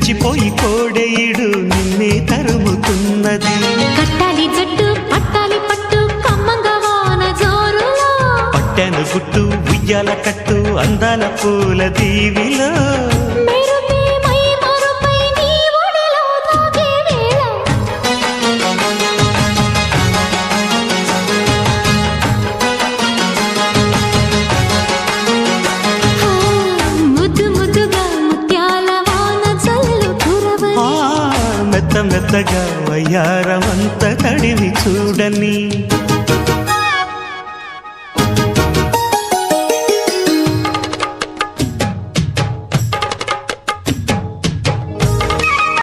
రెచ్చిపోయి కోడేయుడు నిన్నే తరుముతున్నది. కట్టాలి జట్టు పట్టాలి పట్టు కమ్మంగా వాన జోరులో, పట్టెను గుట్టు ఉయ్యాల కట్టు అందాల పూల దీవిలో, మెరుపే మై మరుపై నీ ఒడిలో తాగే వేళ, ముద్దు ముద్దుగా ముత్యాల వాన జల్లు కురవని, మెత్త మెత్తగా వయ్యారమంత తడివి చూడని.